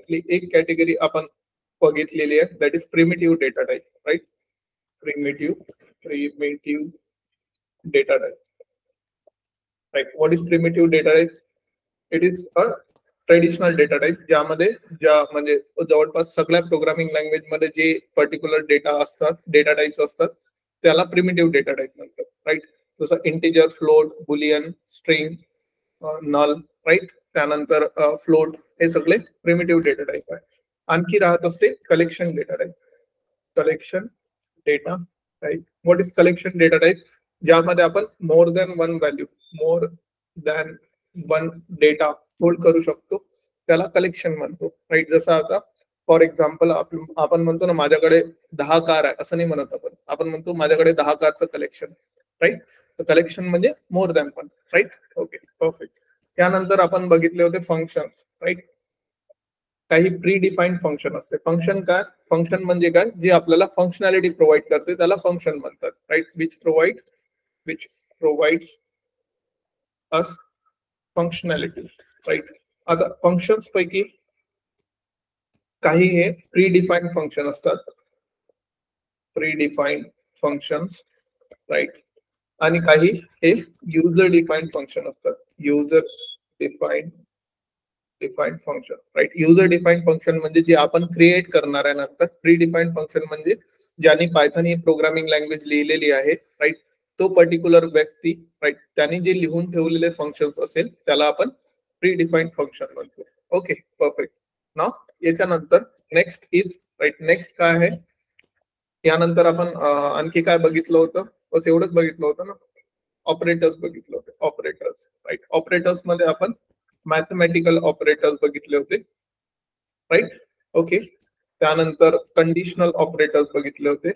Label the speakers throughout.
Speaker 1: त्यातली एक कॅटेगरी आपण बघितलेली आहे, that is primitive data type, right. Primitive data type, right. What is primitive data type? It is a traditional data type, ज्यामध्ये म्हणजे जवळपास सगळ्या प्रोग्रामिंग लँग्वेज मध्ये जे पर्टिक्युलर डेटा असतात, डेटा टाइप्स असतात, त्याला प्रिमिटिव्ह डेटा टाइप म्हणतात, राईट. जसं integer, float, boolean, string, null, right. त्यानंतर फ्लोट, हे सगळे प्रिमिटिव्ह डेटा टाइप आहे. आणखी राहत असते collection data type. Collection data type, what is collection data type? ज्यामध्ये आपण मोर दॅन वन व्हॅल्यू, मोर दॅन वन डेटा होल्ड करू शकतो, त्याला कलेक्शन म्हणतो, राईट. जसं आता फॉर एक्झाम्पल आपण म्हणतो ना, माझ्याकडे 10 कार आहे, असं नाही म्हणत आपण म्हणतो माझ्याकडे 10 कारचं कलेक्शन, राईट. तर कलेक्शन म्हणजे more than one, right. Okay, perfect. त्यानंतर आपण बघितले होते फंक्शन, राईट. काही प्री डिफाईन्ड फंक्शन असते. फंक्शन काय? फंक्शन म्हणजे काय? जे आपल्याला फंक्शनॅलिटी प्रोव्हाइड करते, त्याला फंक्शन म्हणतात, right. Which provides us functionality, right. आता फंक्शन्स पैकी काही हे प्री डिफाईन्ड फंक्शन असतात, प्री डिफाईन्ड फंक्शन्स, राईट. आणि काही हे युजर डिफाईन्ड फंक्शन असतात, user defined function, right. User defined function म्हणजे जे आपण क्रिएट करणार आहे नंतर. प्री डिफाईन्ड फंक्शन म्हणजे ज्यांनी पायथन ही प्रोग्रामिंग लँग्वेज लिहिलेली आहे, राईट, तो पर्टिक्युलर व्यक्ती, राईट, त्यांनी जे लिहून ठेवलेले फंक्शन्स असेल त्याला आपण प्री डिफाईन्ड फंक्शन म्हणतो. Okay, perfect. नाव याच्यानंतर नेक्स्ट इज, राईट. नेक्स्ट काय आहे? यानंतर आपण आणखी काय बघितलं होतं? बस एवढंच बघितलं होतं ना. ऑपरेटर्स बघितले होते, ऑपरेटर्स, राईट. ऑपरेटर्स मध्ये आपण मॅथमॅटिकल ऑपरेटर्स बघितले होते, राईट. ओके. त्यानंतर कंडिशनल ऑपरेटर्स बघितले होते,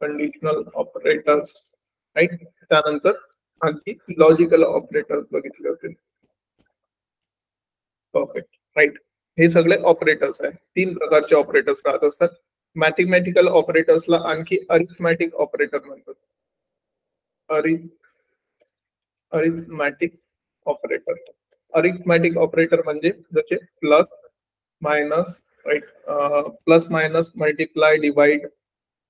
Speaker 1: कंडिशनल ऑपरेटर्स, राईट. त्यानंतर आणखी लॉजिकल ऑपरेटर्स बघितले होते, परफेक्ट, राईट. हे सगळे ऑपरेटर्स आहे. 3 प्रकारचे ऑपरेटर्स राहत असतात. मॅथमॅटिकल ऑपरेटर्सला आणखी अरिथमॅटिक ऑपरेटर म्हणतात, अरिथमॅटिक ऑपरेटर. अरिथमॅटिक ऑपरेटर म्हणजे जसे plus, minus, right. Plus, minus, multiply, divide,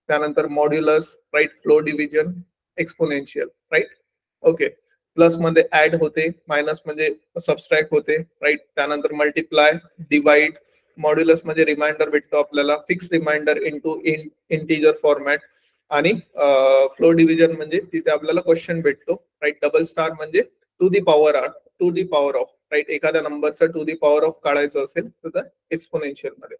Speaker 1: त्यानंतर modulus, right, floor division, exponential, right. Okay. Plus मध्ये ऍड होते, मायनस म्हणजे सबस्ट्रॅक्ट होते, राईट. त्यानंतर मल्टिप्लाय, डिवाइड, मॉड्युलस म्हणजे रिमाइंडर भेटतो आपल्याला, fix reminder into integer format, आणि फ्लो डिव्हिजन म्हणजे तिथे आपल्याला क्वेश्चन भेटतो, राईट. डबल स्टार म्हणजे to the power of, right. एखाद्या नंबरचा टू दी पॉवर ऑफ काढायचं असेल तर एक्सपोनेन्शियल मध्ये.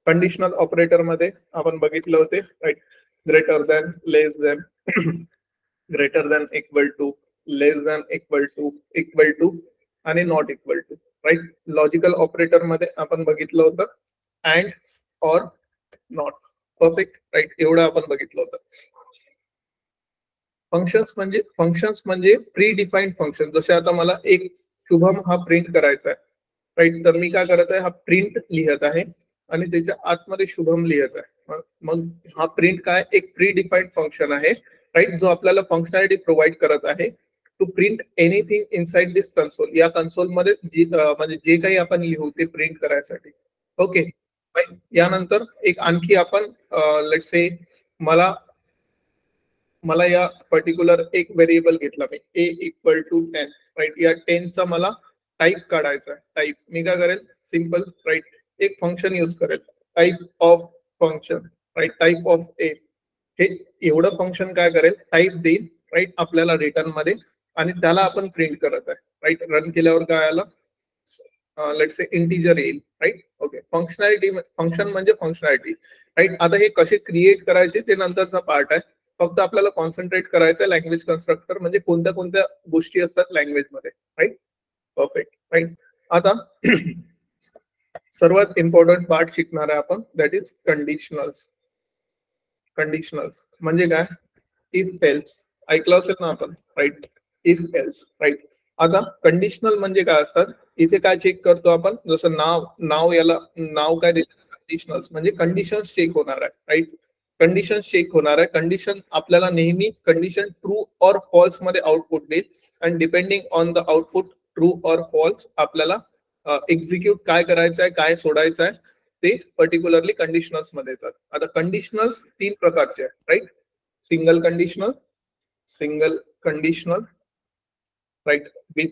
Speaker 1: कंडिशनल ऑपरेटर मध्ये आपण बघितले होते, right. Greater than, less than, greater than, equal to, less than, equal to, आणि not equal to, right. Logical operator मध्ये आपण बघितलं होतं and, or, not, perfect, right. एवढं आपण बघितलं होतं. फंक्शन्स म्हणजे प्री डिफाईन्ड फंक्शन. जसे आता मला एक शुभम हा प्रिंट करायचा आहे, राईट. तर मी काय करत आहे? हा प्रिंट लिहत आहे आणि त्याच्या आतमध्ये शुभम लिहत आहे. मग हा प्रिंट काय? एक प्री डिफाईन्ड फंक्शन आहे, राईट, जो आपल्याला फंक्शनॅलिटी प्रोव्हाइड करत आहे to print anything inside this console. या कन्सोल मध्ये म्हणजे जे काही आपण लिहू ते प्रिंट करायसाठी. ओके. यानंतर एक आणखी आपण लेट्स से मला या पर्टिक्युलर एक व्हेरिएबल घेतला मी, ए इक्वल टू 10, राईट. या 10 चा मला टाईप काढायचा आहे. टाईप मी काय करेल? सिंपल, राईट, एक फंक्शन यूज करेल, type of function, right. Type of a. हे एवढं फंक्शन काय करेल? टाईप देईल, राईट, आपल्याला रिटर्न मध्ये, आणि त्याला आपण प्रिंट करत आहे, राईट. रन केल्यावर काय आलं? लेट्स से इंटिजर येईल, राईट. ओके. फंक्शनॅलिटी, फंक्शन म्हणजे फंक्शनॅलिटी, राईट. आता हे कसे क्रिएट करायचे ते नंतरचा पार्ट आहे. फक्त आपल्याला कॉन्सन्ट्रेट करायचं लँग्वेज कन्स्ट्रक्टर म्हणजे कोणत्या कोणत्या गोष्टी असतात लँग्वेज मध्ये, राईट. Perfect, right. आता सर्वात इम्पॉर्टंट पार्ट शिकणार आहे आपण, दॅट इज कंडिशनल्स. कंडिशनल्स म्हणजे काय? इफ एल्स ऐकलं असेल ना आपण, राईट. If else, right. आता कंडिशनल म्हणजे काय असतात? इथे काय चेक करतो आपण? जसं नाव याला नाव काय देतो? कंडिशनल्स म्हणजे कंडिशन्स चेक होणार आहे, राईट. कंडिशन चेक होणार आहे. कंडिशन आपल्याला नेहमी कंडिशन ट्रू ऑर फॉल्स मध्ये आउटपुट देईल, आणि depending on the output true or false आपल्याला एक्झिक्यूट काय करायचं आहे, काय सोडायचं आहे ते पर्टिक्युलरली कंडिशनल्स मध्ये येतात. आता कंडिशनल्स 3 प्रकारचे आहेत, right? Single conditional, right, with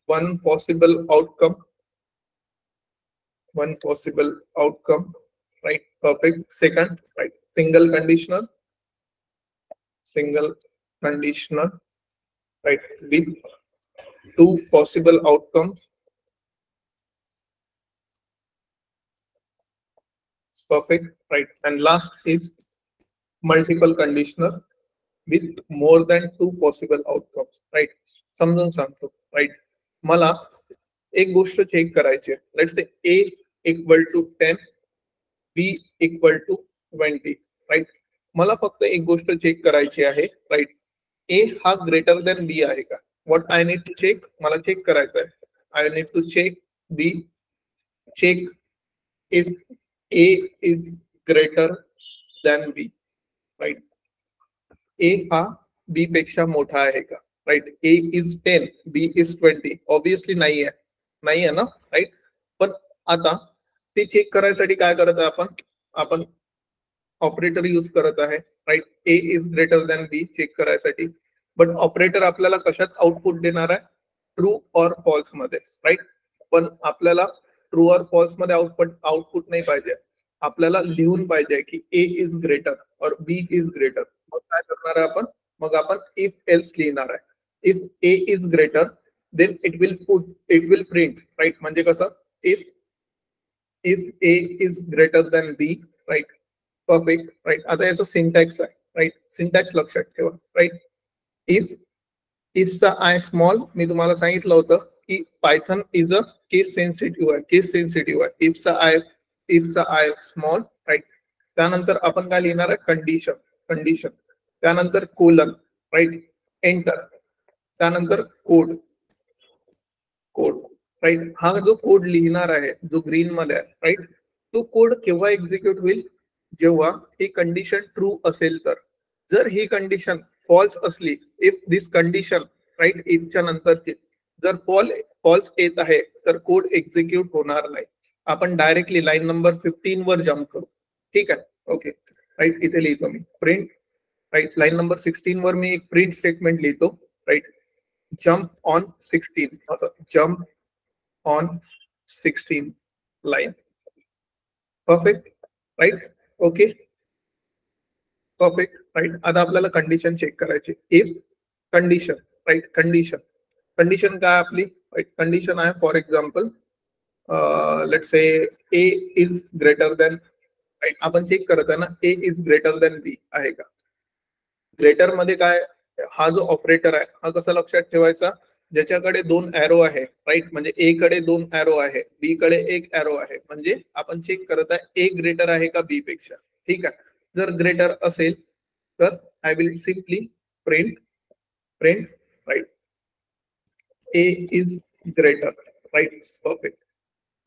Speaker 1: one possible outcome, right? Perfect. Second, right, single conditional, right, with 2 possible outcomes. Perfect, right? And last is multiple conditional with more than 2 possible outcomes, right? समजून सांगतो, right? मला एक गोष्ट check करायची आहे. Let's say a equal to 10, b equal to 20, right? मला फक्त एक गोष्ट चेक करायची आहे, राईट? a हा ग्रेटर दॅन b आहे का? What I need to check, मला चेक करायचं आहे. I need to check if a is greater than b, right? a हा b पेक्षा मोठा आहे का, right? a is 10, b is 20. Obviously नाही आहे ना, राईट? पण आता ते चेक करायसाठी काय करत आहे आपण ऑपरेटर यूज करत आहे, right? a is greater than b check करायसाठी. बट ऑपरेटर आपल्याला कशात आउटपुट देणार आहे? ट्रू और फॉल्स मध्ये, राईट? पण आपल्याला ट्रू और फॉल्स मध्ये आउटपुट नाही पाहिजे, आपल्याला लिहून पाहिजे की a इज ग्रेटर और b इज ग्रेटर. मग काय करणार आहे आपण? मग आपण इफ एल्स लिहिणार आहे. If a is greater then it will print, right? म्हणजे कसं? If a is greater than b, right? Perfect, right? आता याचं सिंटॅक्स आहे, राईट? सिंटॅक्स लक्षात ठेवा, राईट? इफचा आय स्मॉल, मी तुम्हाला सांगितलं होतं की Python is a case sensitive आहे. इफचा आय स्मॉल, राईट? त्यानंतर आपण काय लिहिणार आहे? कंडिशन, त्यानंतर कोलन, राईट? एंटर, त्यानंतर कोड, राईट? हा जो कोड लिहिणार आहे, जो ग्रीन मध्ये आहे, राईट? तो कोड केव्हा एक्झिक्यूट होईल? जेव्हा ही कंडिशन ट्रू असेल तर. जर ही कंडिशन फॉल्स असली, इफ दिस कंडिशन, राईट, इफच्या नंतरची जर फॉल्स येत आहे तर कोड एक्झिक्यूट होणार नाही. आपण डायरेक्टली लाईन नंबर 15 वर जम्प करू, ठीक आहे? Okay, right? इथे लिहितो मी प्रिंट, राईट? लाईन नंबर 16 वर मी एक प्रिंट स्टेटमेंट लिहितो, राईट? जम्प ऑन 16, असं jump on 16 line. Perfect, right? Okay, perfect, right? आता आपल्याला कंडिशन चेक करायची. If condition, right? कंडिशन काय आपली, राईट? कंडिशन आहे for example let's say a is greater than, right? आपण चेक करत आहे ना, a is greater than b आहे का? ग्रेटर मध्ये काय, हा जो ऑपरेटर आहे हा कसा लक्षात ठेवायचा? ज्याच्याकडे 2 एरो आहे, राईट? म्हणजे a कडे 2 एरो आहे, b कडे 1 एरो आहे, म्हणजे आपण चेक करत आहे a ग्रेटर आहे का b पेक्षा, ठीक आहे? जर ग्रेटर असेल तर I will simply print, right? a is greater, right? Perfect,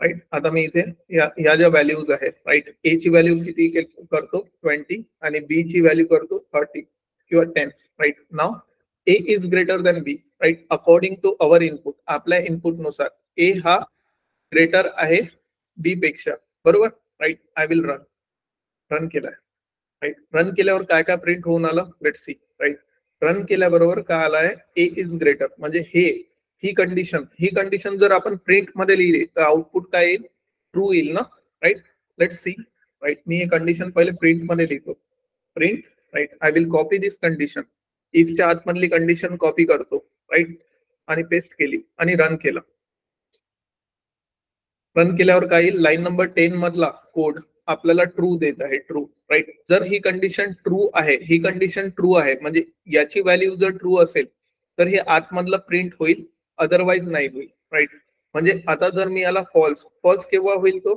Speaker 1: right? आता मी इथे या ज्या व्हॅल्यूज आहेत, राईट? a ची व्हॅल्यू किती करतो? 20 आणि b ची व्हॅल्यू करतो 30 किंवा 10, राईट? Now a is greater than b, right? According to our input, आपल्या इनपुट नुसार a हा ग्रेटर आहे b पेक्षा, बरोबर? राईट? आय विल रन केलाय, राईट? रन केल्यावर काय काय प्रिंट होऊन आलं? Let's see, right? रन केल्याबरोबर काय आलाय? a इज ग्रेटर, म्हणजे ही कंडिशन जर आपण प्रिंट मध्ये लिहिली तर आउटपुट काय येईल? ट्रू येईल ना, राईट? Let's see, right? मी हे कंडिशन पहिले प्रिंट मध्ये लिहितो. Print, right? I will copy this condition, इफच्या आतमधली कंडिशन कॉपी करतो, राईट? आणि पेस्ट केली आणि रन केलं. रन केल्यावर काय येईल? लाईन नंबर 10 मधला कोड आपल्याला ट्रू देत आहे, ट्रू, राईट? जर ही कंडिशन ट्रू आहे, म्हणजे याची व्हॅल्यू जर ट्रू असेल तर हे आतमधलं प्रिंट होईल, अदरवाईज नाही होईल, राईट? म्हणजे आता जर मी याला फॉल्स केव्हा होईल तो?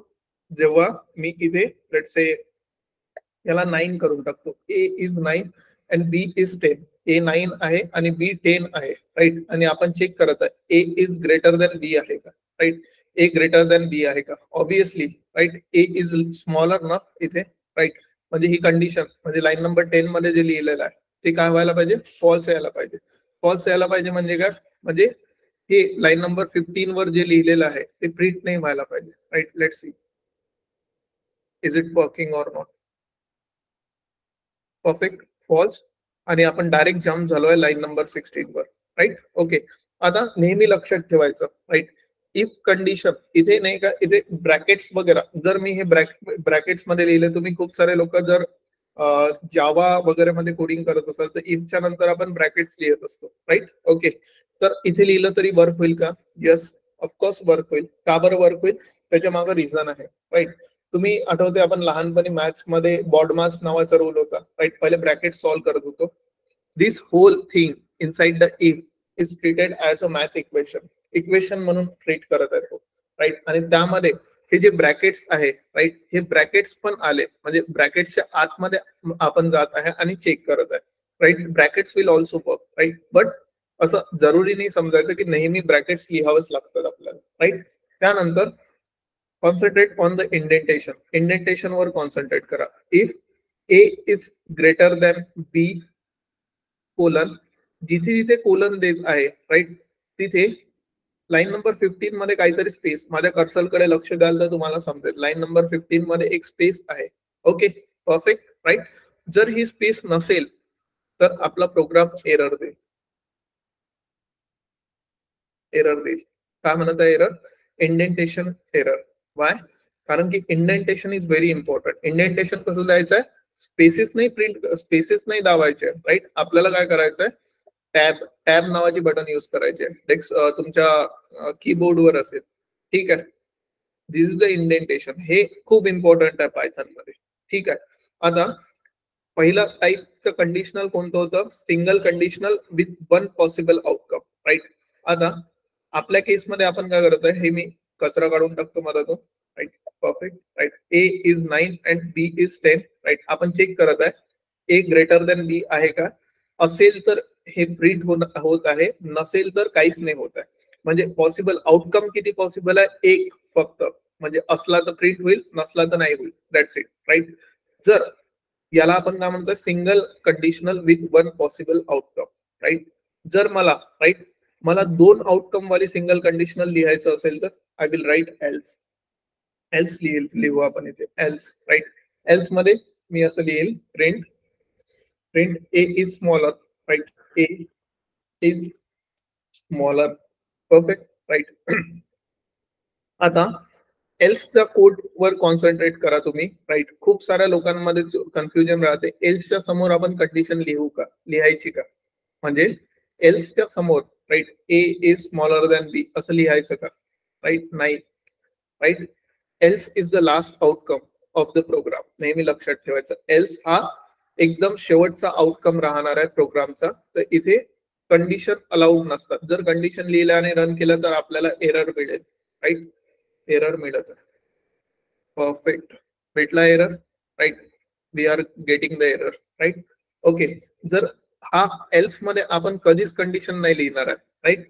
Speaker 1: जेव्हा मी इथे लेट्स से याला 9 करून टाकतो. a is 9 and b is 10. a 9 आहे आणि b 10 आहे, राईट? आणि आपण चेक करत आहे a is greater than b आहे का, right? a greater than b आहे का? Obviously, right? a is smaller ना इथे, राईट? म्हणजे ही कंडिशन, म्हणजे लाईन नंबर 10 मध्ये जे लिहिलेलं आहे ते काय व्हायला पाहिजे? फॉल्स यायला पाहिजे. फॉल्स यायला पाहिजे म्हणजे काय? म्हणजे हे लाईन नंबर 15 वर जे लिहिलेलं आहे ते प्रिंट नाही व्हायला पाहिजे. Right, let's see is it working or not. Perfect, false. आणि आपण डायरेक्ट जम्प झालोय लाईन नंबर 16 वर. Right, okay. आता नेहमी लक्षात ठेवायचं, राईट, इफ कंडिशन इथे नाही का, इथे ब्रॅकेट्स वगैरे जर मी हे ब्रॅकेट्स मध्ये लिहिले, तुम्ही खूप सारे लोक जर जावा वगैरे मध्ये कोडिंग करत असाल तर इफच्या नंतर आपण ब्रॅकेट्स लिहित असतो. Right, okay. तर इथे लिहिलं तरी वर्क होईल का? येस, ऑफकोर्स वर्क होईल. का बरं वर्क होईल? त्याच्या मागे रिझन आहे. राईट, तुम्ही आठवते आपण लहानपणी मॅथ्स मध्ये बॉडमास नावाचा रूल होता. राईट, पहिले ब्रॅकेट सॉल्व्ह करत होतो. This whole thing inside the if is treated as a math equation म्हणून ट्रीट करत आहे तो. राईट, आणि त्यामध्ये हे जे ब्रॅकेट्स आहे, राईट, हे ब्रॅकेट्स पण आले म्हणजे ब्रॅकेट्सच्या आतमध्ये आपण जात आहे आणि चेक करत आहे. Right, brackets will also work. Right, but असं जरुरी नाही समजायचं की नेहमी ब्रॅकेट्स लिहावंच लागतात आपल्याला. राईट, त्यानंतर concentrate on the indentation. Indentation वर कॉन्सन्ट्रेट करा. If a is greater than b colon, जिथे जिथे कोलन देत आहे, राईट, तिथे लाईन नंबर 15 मध्ये काहीतरी स्पेस, माझ्या कर्सरकडे लक्ष द्याल तर तुम्हाला समजेल. लाईन नंबर 15 मध्ये एक स्पेस आहे. Okay, perfect. राईट, जर ही स्पेस नसेल तर आपला प्रोग्राम एरर देईल. एरर देईल. काय म्हणत आहे एरर? Indentation error. वाय? कारण की indentation is very important. Indentation कसं द्यायचं आहे? स्पेसेस नाही प्रिंट, स्पेसेस नाही दाबायचे. राईट, आपल्याला काय करायचं आहे? टॅब नावाची बटन युज करायचे. तुमच्या कीबोर्डवर असेल. ठीक आहे, दिस इज द इंडेंटेशन. हे खूप इम्पॉर्टंट आहे पायथन मध्ये. ठीक आहे, आता पहिला टाईपचं कंडिशनल कोणतं होतं? Single conditional with one possible outcome. Right, आता आपल्या केसमध्ये आपण काय करत आहे, हे मी कचरा काढून टाकतो मधातून. Right, perfect. Right, A is 9 and B is 10. Right, आपण चेक करत आहे ए ग्रेटर दॅन बी आहे का? असेल तर हे प्रिंट होत आहे, नसेल तर काहीच नाही होत आहे. म्हणजे पॉसिबल आउटकम किती पॉसिबल आहे? एक फक्त. म्हणजे असला तर प्रिंट होईल, नसला तर नाही होईल. That's it. राईट, जर याला आपण काय म्हणतो? Single conditional with one possible outcome. Right, जर मला दोन आउटकम वाली सिंगल कंडिशनल लिहायचं असेल तर I will right else. Else लिहू आपण इथे एल्स. राईट, एल्स मध्ये मी असं लिहिल print A is smaller. Right, A is smaller. Perfect. Right, आता एल्सच्या कोड वर कॉन्सन्ट्रेट करा तुम्ही. राईट, खूप साऱ्या लोकांमध्ये कन्फ्युजन राहते. एल्सच्या समोर आपण कंडिशन लिहायची का? म्हणजे एल्सच्या समोर, right, A is smaller than b असं लिहायचं का? राईट, नाही. Right, else is the last outcome of the program. नेहमी लक्षात ठेवायचं, एल्स हा एकदम शेवटचा आउटकम राहणार आहे प्रोग्रामचा. तर इथे कंडिशन अलाउड नसतात. जर कंडिशन लिहिलं आणि रन केलं तर आपल्याला एरर मिळेल. राईट, एरर मिळत आहे. परफेक्ट, भेटला error. Right, we are getting the error. Right, okay. जर हा एल्स मध्ये आपण कधीच कंडिशन नाही लिहिणार आहे. राईट,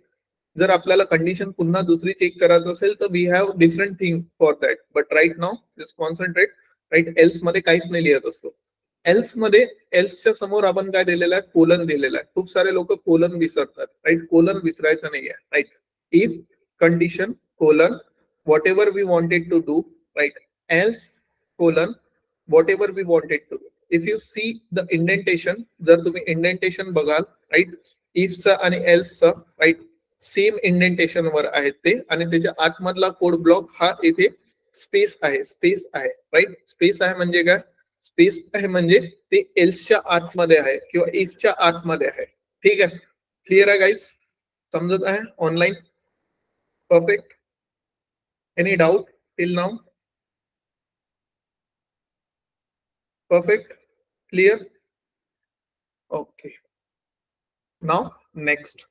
Speaker 1: जर आपल्याला कंडिशन पुन्हा दुसरी चेक करायचं असेल तर we have different thing for that. But right now just concentrate. Right, else मध्ये काहीच नाही लिहत असतो. एल्स मध्ये एल्सच्या समोर आपण काय दिलेलं आहे? कोलन दिलेला आहे. खूप सारे लोक कोलन विसरतात. राईट, कोलन विसरायचं नाहीये. Right, if condition colon whatever we wanted to do, right, else colon whatever we wanted to do. If you see the indentation, जर तुम्ही इंडेंटेशन बघाल, राईट, if चा आणि else चा, राईट, सेम इंडेंटेशन वर आहेत ते. आणि त्याच्या आतमधला कोड ब्लॉक हा इथे स्पेस आहे. स्पेस आहे. राईट, स्पेस आहे म्हणजे काय? स्पेस आहे म्हणजे ते एल्सच्या आतमध्ये आहे किंवा इफच्या आतमध्ये आहे. ठीक आहे, क्लिअर आहे गाईज? समजत आहे online? Perfect. Any doubt till now? Perfect, clear? Okay. Now next.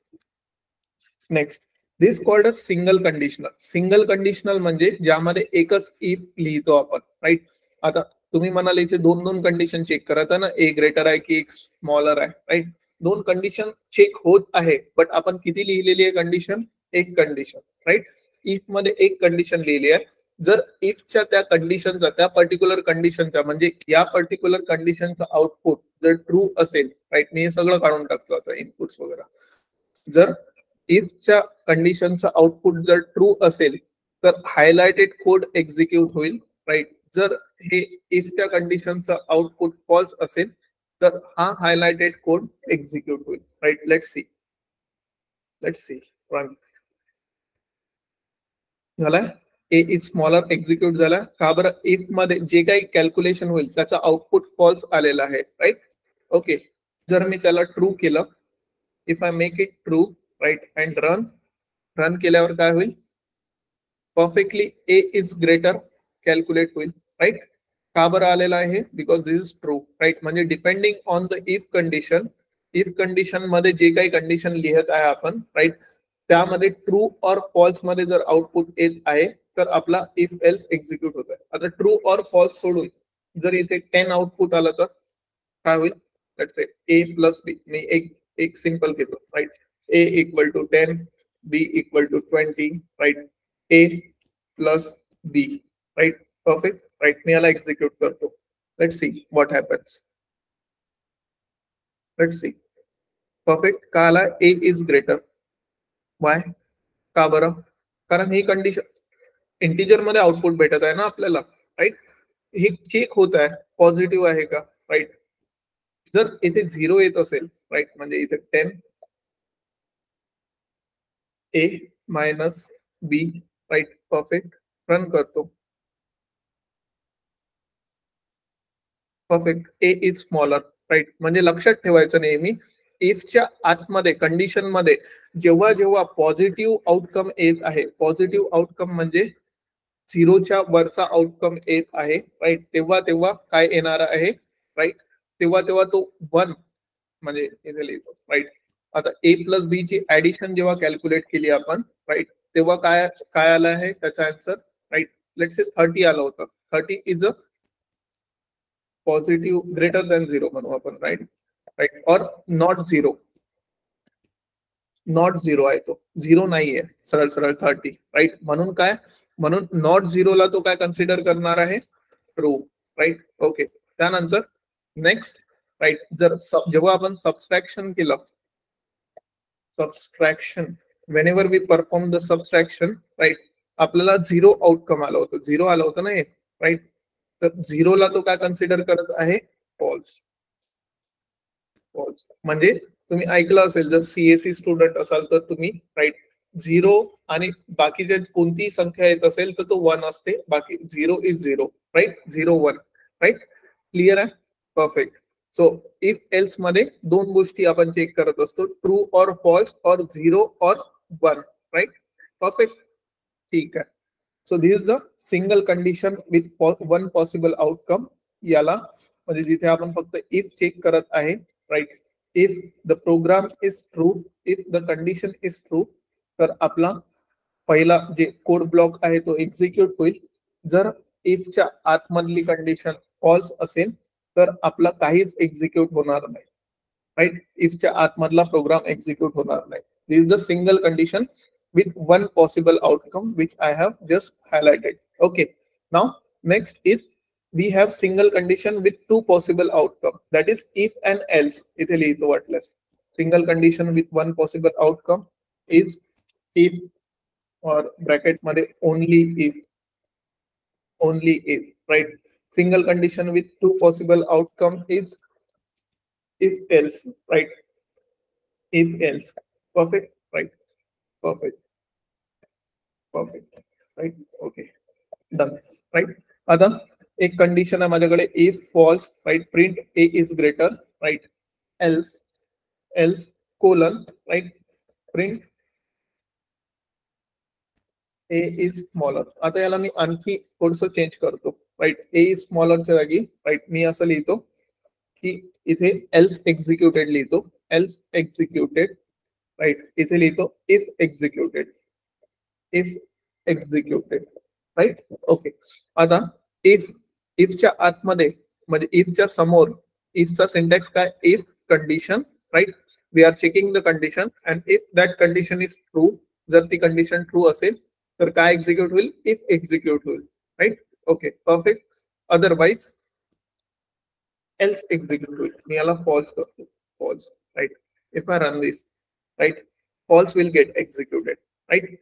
Speaker 1: This called a single conditional. Single conditional म्हणजे ज्यामध्ये एकच इफ लिहितो आपण. राईट, आता तुम्ही म्हणाले इथे दोन कंडिशन चेक करत आहे ना, ए ग्रेटर आहे की एक स्मॉलर आहे. राईट, दोन कंडिशन चेक होत आहे, बट आपण किती लिहिलेली आहे कंडिशन? एक कंडिशन. राईट, इफ मध्ये एक कंडिशन लिहिली आहे. जर इफच्या त्या कंडिशनचा, त्या पर्टिक्युलर कंडिशनचा म्हणजे या पर्टिक्युलर कंडिशनचा आउटपुट जर ट्रू असेल, राईट, मी हे सगळं काढून टाकतो आता इनपुट्स वगैरे. जर इफच्या कंडिशनचा आउटपुट जर ट्रू असेल तर हायलाइटेड कोड एक्झिक्यूट होईल, राईट. जर हे इफच्या कंडिशनचा आउटपुट फॉल्स असेल तर हा हायलाइटेड कोड एक्झिक्यूट होईल, राईट. लेट्स सी रन झालाय. ए इज स्मॉलर एक्झिक्यूट झाला. का बरं? इफ मध्ये जे काही कॅल्क्युलेशन होईल त्याचा आउटपुट फॉल्स आलेला आहे, राईट. ओके, जर मी त्याला ट्रू केलं, if I make it true, right, and run केल्यावर काय होईल? Perfectly a is greater calculate होईल, राईट. का बरं आलेला आहे? Because this is true, right. म्हणजे depending on the if condition मध्ये जे काही कंडिशन लिहित आहे आपण, राईट, त्यामध्ये ट्रू और फॉल्स मध्ये जर आउटपुट येत आहे तर आपला इफ एल्स एक्झिक्यूट होत आहे. आता ट्रू और फॉल्स सोडून जर इथे 10 आउटपुट आलं तर काय होईल? ए प्लस बी. मी एक सिंपल घेतो, right. A equal to 10, b equal to 20, right. A plus b, right. Perfect, right. मी याला एक्झिक्यूट करतो. Let's see what happens. Let's see. Perfect. का आला? A is greater. वाय? का बरं? कारण ही कंडिशन इंटिजर मध्ये आउटपुट भेटत आहे ना आपल्याला, राईट. हे चेक होत आहे पॉझिटिव्ह आहे का, राईट. जर इथे 0 येत असेल, राईट, म्हणजे इथे 10 A minus B, right. Perfect. Run करतो. Perfect. A is smaller, right. म्हणजे लक्षात ठेवायचं नेहमी इफच्या आतमध्ये कंडिशन मध्ये जेव्हा जेव्हा पॉझिटिव्ह आउटकम येत आहे, पॉझिटिव्ह आउटकम म्हणजे 0च्या वरचा आउटकम येत आहे, राईट, तेव्हा तेव्हा काय येणार आहे, राईट, तेव्हा तेव्हा तो 1 म्हणजे इथे लिहितो, राईट. आता ए प्लस बी ची ऍडिशन जेव्हा कॅल्क्युलेट केली आपण, राईट, तेव्हा काय काय आलं आहे त्याचा आन्सर, राईट. लेट्स से 30 आलं होतं. 30 is a positive greater than 0 म्हणू आपण, राईट, राईट. और नॉट 0 आहे तो, 0 नाहीये, सरळ सरळ 30, राईट. म्हणून काय? म्हणून नॉट 0ला तो काय कन्सिडर करणार आहे? True, right. ओके. त्यानंतर नेक्स्ट, राईट, जर जेव्हा आपण सबस्ट्रॅक्शन केलं, subtraction whenever we perform the subtraction, right, आपल्याला 0 आउटकम आलं होतं, 0 आलं होतं ना हे, राईट. तर 0ला तो काय कन्सिडर करत आहे? फॉल्स. फॉल्स म्हणजे तुम्ही ऐकलं असेल, जर सीएससी स्टुडंट असाल तर तुम्ही, राईट, 0 आणि बाकीचे कोणतीही संख्या येत असेल तर तो 1 असते, बाकी 0 इज 0, राईट. 0 1, राईट. क्लिअर आहे? परफेक्ट. सो इफ एल्स मध्ये दोन गोष्टी आपण चेक करत असतो, ट्रू और फॉल्स और 0 और 1, राईट. परफेक्ट. ठीक आहे. So this is the single condition with one possible outcome. याला म्हणजे जिथे आपण फक्त इफ चेक करत आहे, right. If the program is true, if the condition is true, तर आपला पहिला जे कोड ब्लॉक आहे तो एक्झिक्यूट होईल. जर इफच्या आतमधली कंडिशन फॉल्स असेल तर आपला काहीच एक्झिक्यूट होणार नाही, राईट. इफच्या आतमधला प्रोग्राम एक्झिक्यूट होणार नाही. This is the single condition with one possible outcome which I have just highlighted. Okay. Now next is we have single condition with two possible outcome, that is if and else. इथे लिहितो वाटल्यास. Single condition with one possible outcome is if or bracket मध्ये only if, right. Single condition with two possible outcome is if else, right. If else. Perfect, right. Perfect. Perfect, right. Okay, done, right. आता एक condition आहे माझ्याकडे, if false, right, print A is greater, right, else colon, right, print A is smaller. आता याला मी आणखी थोडस change करतो, right. A is स्मॉलरच्या जागी, राईट, मी असं लिहितो की इथे एल्स एक्झिक्युटेड लिहितो, एल्स एक्झिक्युटेड, राईट. इथे लिहितो if executed, if executed, right. Okay. आता इफच्या आतमध्ये म्हणजे इफच्या समोर इफचा सिंटॅक्स काय? If condition, right. We are checking the condition and if that condition is true, जर ती कंडिशन ट्रू असेल तर काय एक्झिक्यूट होईल? इफ एक्झिक्यूट होईल, right. Okay, perfect. Otherwise else execute होईल. मी याला फॉल्स करतो, false, right. If I run this, right, false will get executed, right?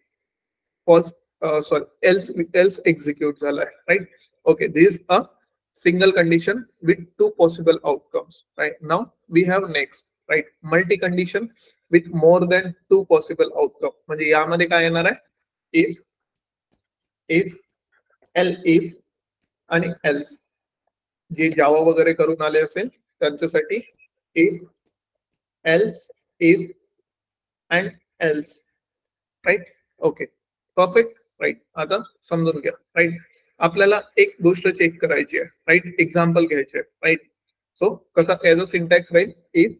Speaker 1: False, sorry, else execute झालाय, right? Okay, this is a single condition with two possible outcomes, right? Now we have next, right, multi condition with more than two possible outcome. म्हणजे यामध्ये काय येणार आहे? if if आणि else. जे जावा वगैरे करून आले असेल त्यांच्यासाठी if else if and else, right? Okay, perfect, right. आता समजून घ्या, राईट. आपल्याला एक गोष्ट चेक करायची आहे, राईट, एक्झाम्पल घ्यायचे आहे, राईट. सो कसा as a syntax right, if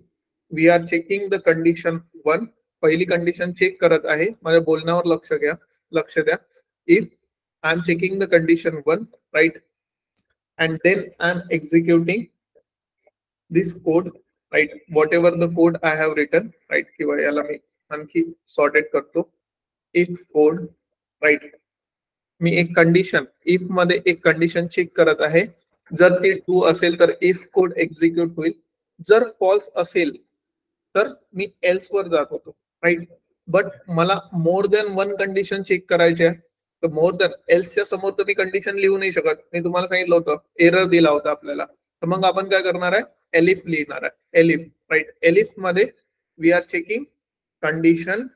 Speaker 1: we are checking the condition 1, पहिली कंडिशन चेक करत आहे, माझ्या बोलण्यावर लक्ष द्या. If I am checking the condition 1, right, and then I'm executing this code, right? Whatever the code I have written, right? किंवा याला मी आणखी सॉर्टेड करतो. if code, right? मी एक कंडिशन इफ मध्ये एक कंडिशन चेक करत आहे. जर ती ट्रू असेल तर इफ कोड एक्झिक्यूट होईल. जर फॉल्स असेल तर मी एल्स वर जात होतो, राईट. बट मला more than one condition check करायची आहे. तर मोर दॅन एल्सच्या समोर तर मी कंडिशन लिहू नाही शकत. मी तुम्हाला सांगितलं होतं, एरर दिला होता आपल्याला. तर मग आपण काय करणार आहे? एलिफ लिहिणार आहे. Elif, right. एलिफ मध्ये we are checking condition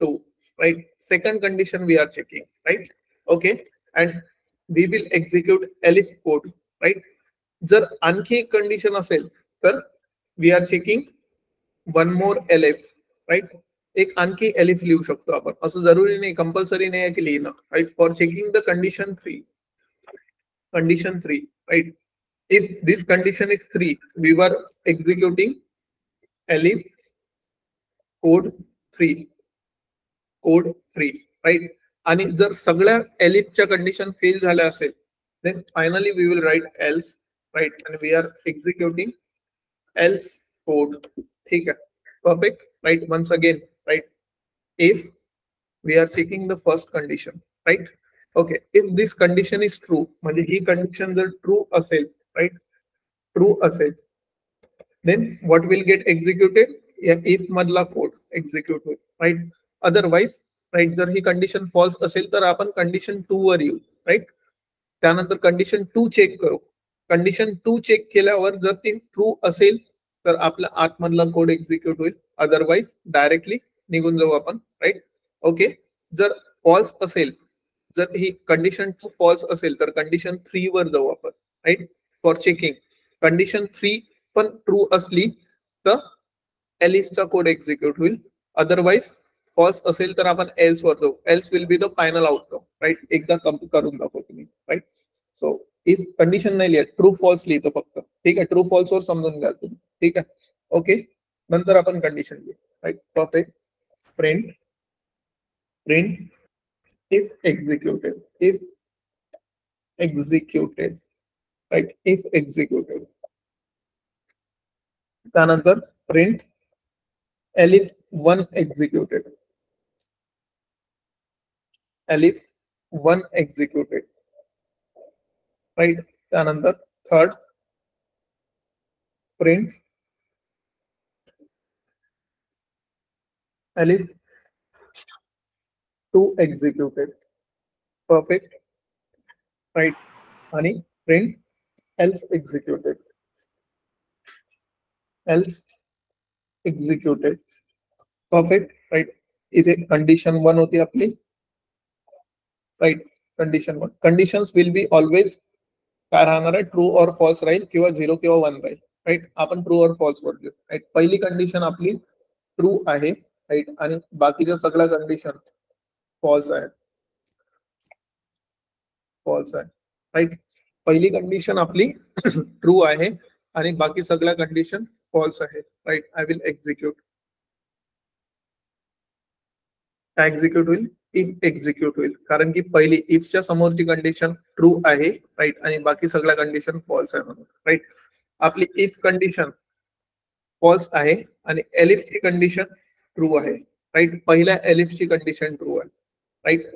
Speaker 1: 2, right. Second condition we are checking, right. Okay, and we will execute elif code, right. जर आणखी एक कंडिशन असेल तर we are checking one more elif, right. एक आणखी एलिफ लिहू शकतो आपण. असं जरुरी नाही, कंपल्सरी नाही आहे की लिहिणं, right. For checking the condition 3, right. if this condition is 3, we were executing elif code 3, right. आणि जर सगळ्या एलिफच्या कंडिशन फेल झाल्या असेल then finally we will write else, right, and we are executing else code. ठीक आहे, perfect, right. Once again, right, if we are checking the first condition, right. Okay, if this condition is true, म्हणजे ही condition जर true असेल, right, true असेल, then what will get executed? if मधला code execute होईल, right. Otherwise, right, जर ही condition false असेल तर आपण कंडिशन 2 वर येऊ, राईट. त्यानंतर कंडिशन 2 चेक करू. कंडिशन 2 चेक केल्यावर जर ती ट्रू असेल तर आपला आतमधला कोड एक्झिक्यूट होईल. अदरवाइज डायरेक्टली निघून जाऊ आपण, राईट. ओके, जर फॉल्स असेल, जर ही कंडिशन 2 फॉल्स असेल तर कंडिशन 3 वर जाऊ आपण, राईट, फॉर चेकिंग. कंडिशन 3 पण ट्रू असली तर एलिफचा कोड एक्झिक्यूट होईल. अदरवाइज फॉल्स असेल तर आपण एल्स वर जाऊ. Else will be the final outcome, right. एकदा करून दाखवतो तुम्ही, राईट. सो इफ कंडिशन नाही लिहित, ट्रू फॉल्स लिहितो फक्त, ठीक आहे. ट्रू फॉल्स वर समजून घ्या तुम्ही, ठीक आहे. ओके, नंतर आपण कंडिशन लिहू, right. Perfect. Print if executed, right, if executed. त्यानंतर प्रिंट elif 1 executed, right. त्यानंतर third print elif 2 executed, perfect, right. आणि print else executed, perfect, right. इथे कंडिशन 1 होती आपली, right. Condition 1. Conditions will be always काय राहणार आहे? ट्रू और फॉल्स राहील किंवा 0 किंवा 1 राहील, राईट. आपण ट्रू और फॉल्स वर घेऊ, राईट. पहिली कंडिशन आपली ट्रू आहे, राईट, आणि बाकीच्या सगळ्या कंडिशन फॉल्स आहे, राईट. पहिली कंडिशन आपली ट्रू आहे आणि बाकी सगळ्या कंडिशन फॉल्स आहे, राईट. I will execute. काय एक्झिक्यूट होईल? इफ एक्झिक्यूट होईल, कारण की पहिली इफच्या समोरची कंडिशन ट्रू आहे, राईट, आणि बाकी सगळ्या कंडिशन फॉल्स आहे म्हणून, राईट. आपली इफ कंडिशन फॉल्स आहे आणि एलिफची कंडिशन ट्रू आहे, राईट. पहिल्या एलिफची कंडिशन ट्रू आहे, राईट.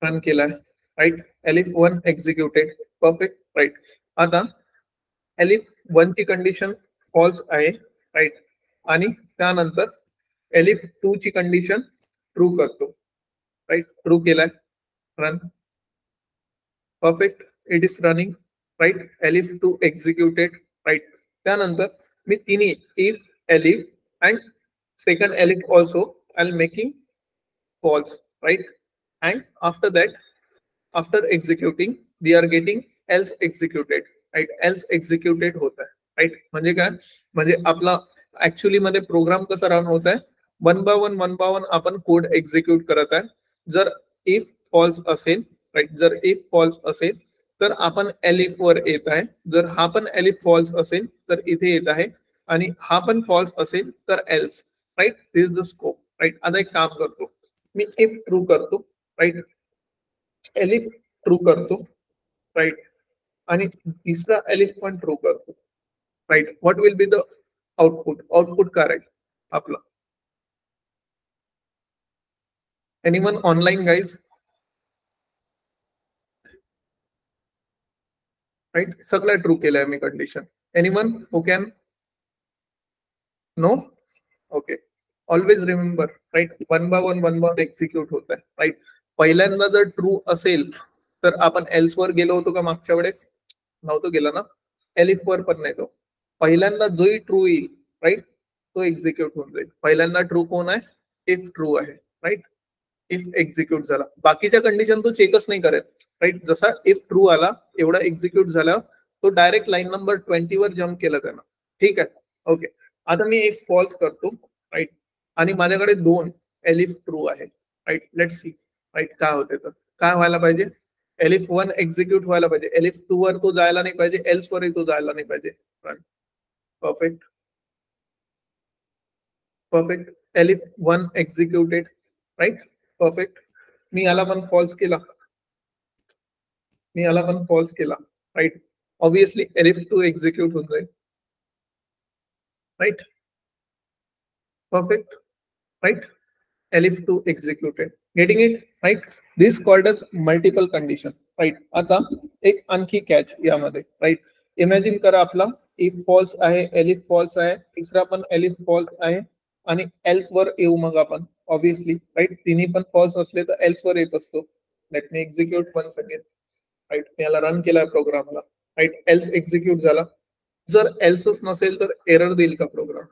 Speaker 1: रन केलाय, right. Elif 1 executed, perfect, right. आता एलिफ 1 ची कंडिशन फॉल्स आहे, राईट, आणि त्यानंतर एलिफ 2 ची कंडिशन ट्रू करतो, राईट. ट्रू केलाय, run. Perfect, it is running, right. Elif 2 executed, right. त्यानंतर मी तिन्ही if, elif and second elif also I am making false, right? And after that, after executing, we are getting else executed, right? Else executed होत आहे, right? म्हणजे काय, म्हणजे आपला actually मध्ये प्रोग्राम कसा रन होत आहे, वन बाय वन आपण कोड एक्झिक्यूट करत आहे. जर इफ फॉल्स असेल, राईट, जर इफ फॉल्स असेल तर आपण एलिफ वर येत आहे. जर हा पण एलिफ फॉल्स असेल तर इथे येत आहे, आणि हा पण फॉल्स असेल तर else, right. This is the scope, right. आता एक काम करतो मी, इफ ट्रू करतो, राईट, एलिफ ट्रू करतो, राईट, आणि तिसरा एलिफ पण ट्रू करतो, right. What will be the output? Output काय राहील आपलं? Anyone online guys? राईट, सगळं ट्रू केलंय मी condition. Anyone who can? No? Okay. Always remember, right, one by one execute होत आहे, राईट. पहिल्यांदा जर ट्रू असेल तर आपण एल्स वर गेलो होतो का मागच्या वेळेस? नव्हतो गेला ना. एलिफ वर पण नाही. तो पहिल्यांदा जोही ट्रू येईल, राईट, तो एक्झिक्यूट होऊन जाईल. पहिल्यांदा ट्रू कोण आहे? इफ ट्रू आहे, राईट. इफ एक्झिक्यूट झाला, बाकीच्या कंडिशन तो चेकच नाही करत, राईट. जसा इफ ट्रू आला एवढा एक्झिक्यूट झाला, तो डायरेक्ट लाईन नंबर 20 वर जम्प केलं त्यानं, ठीक आहे. ओके, आता मी एक फॉल्स करतो, राईट, आणि माझ्याकडे 2 एलिफ ट्रू आहे, राईट. लेट्स सी, राईट, काय होते. तर काय व्हायला पाहिजे? एलिफ 1 एक्झिक्यूट व्हायला पाहिजे, एलिफ 2 वर तो जायला नाही पाहिजे, एल्स वरही तो जायला नाही पाहिजे. Perfect, perfect. Elif 1 executed, right. Perfect. मी याला पण फॉल्स केला, राईट. ऑब्विसली एलिफ 2 एक्झिक्यूट होऊन जाईल, right. Perfect, right. Elif 2 executed. Getting it, right. This called as multiple condition, right. आता एक आणखी कॅच यामध्ये, राईट. इमॅजिन करा आपला इफ फॉल्स आहे, एलिफ फॉल्स आहे, तिसरा पण एलिफ फॉल्स आहे, आणि एल्स वर येऊ मग आपण, ऑब्विसली, राईट. तिन्ही पण फॉल्स असले तर एल्स वर येत असतो. Let me execute once again, right. मी याला रन केला प्रोग्रामला, राईट. एल्स एक्झिक्यूट झाला. जर एल्सच नसेल तर एरर देईल का प्रोग्राम?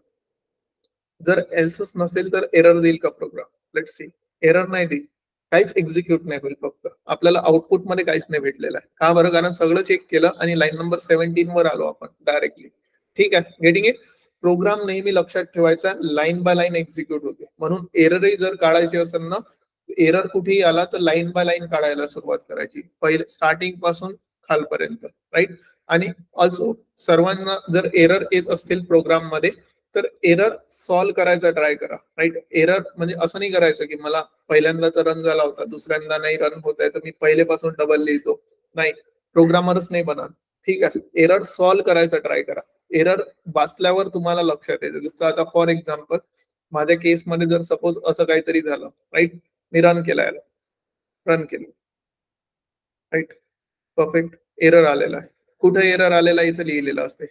Speaker 1: जर एल्सच नसेल तर एरर देईल का प्रोग्राम? Let's see. एरर नाही देईल, काहीच एक्झिक्यूट नाही होईल. फक्त आपल्याला आउटपुट मध्ये काहीच नाही भेटलेलं आहे. का बरं? कारण सगळं चेक केलं आणि लाईन नंबर 17 वर आलो आपण डायरेक्टली, ठीक आहे. Getting it. प्रोग्राम नेहमी लक्षात ठेवायचा, लाईन बाय लाईन एक्झिक्यूट होते. म्हणून एररही जर काढायची असेल ना, एरर कुठेही आला तर लाईन बाय लाईन काढायला सुरुवात करायची, पहिले स्टार्टिंग पासून खालपर्यंत, राईट. आणि ऑल्सो सर्वांना जर एरर येत असतील प्रोग्राम मध्ये तर एरर सॉल्व्ह करायचा ट्राय करा, राईट. एरर म्हणजे असं नाही करायचं की मला पहिल्यांदा तर रन झाला होता, दुसऱ्यांदा नाही रन होत आहे तर मी पहिलेपासून डबल लिहितो. नाही, प्रोग्रामरच नाही बनत, ठीक आहे. एरर सॉल्व्ह करायचा ट्राय करा. एरर वाचल्यावर तुम्हाला लक्षात येते. जसं आता फॉर एक्झाम्पल माझ्या केसमध्ये जर सपोज असं काहीतरी झालं, राईट, मी रन केला, याला रन केलं, राईट. परफेक्ट. एरर आलेला आहे. कुठे एरर आलेला इथे लिहिलेलं असते,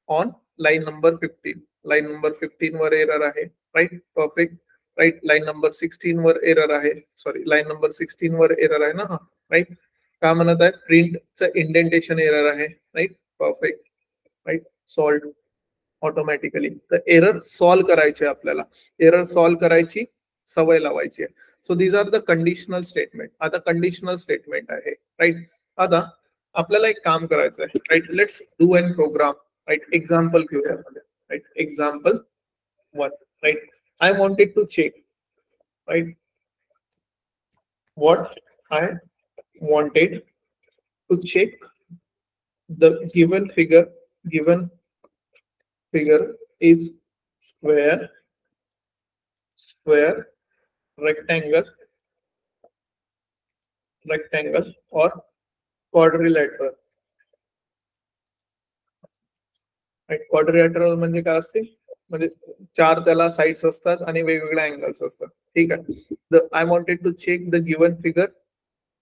Speaker 1: on line number 15. Line number 15 वर एरर आहे, right. Perfect, right. Line number 16 वर एरर आहे, सॉरी, लाईन नंबर 16 वर एरर आहे ना, हा, राईट. काय म्हणत आहे? प्रिंटचं इंडेंटेशन एरर आहे, right. Perfect, right. Solved automatically. तर एरर सॉल्व्ह करायचे, आपल्याला एरर सॉल्व्ह करायची सवय लावायची आहे. So these are the conditional statement. आता कंडिशनल स्टेटमेंट आहे, राईट. आता आपल्याला एक काम करायचं आहे, right. Let's do an program, right. Example घेऊया, right. Example 1, right. I wanted to check, right. what I wanted to check the given figure is square, rectangle or quadrilateral. Quadrilateral म्हणजे काय असते? म्हणजे 4 त्याला साइड्स असतात आणि वेगवेगळ्या अँगल्स असतात, ठीक आहे. I wanted to check the given figure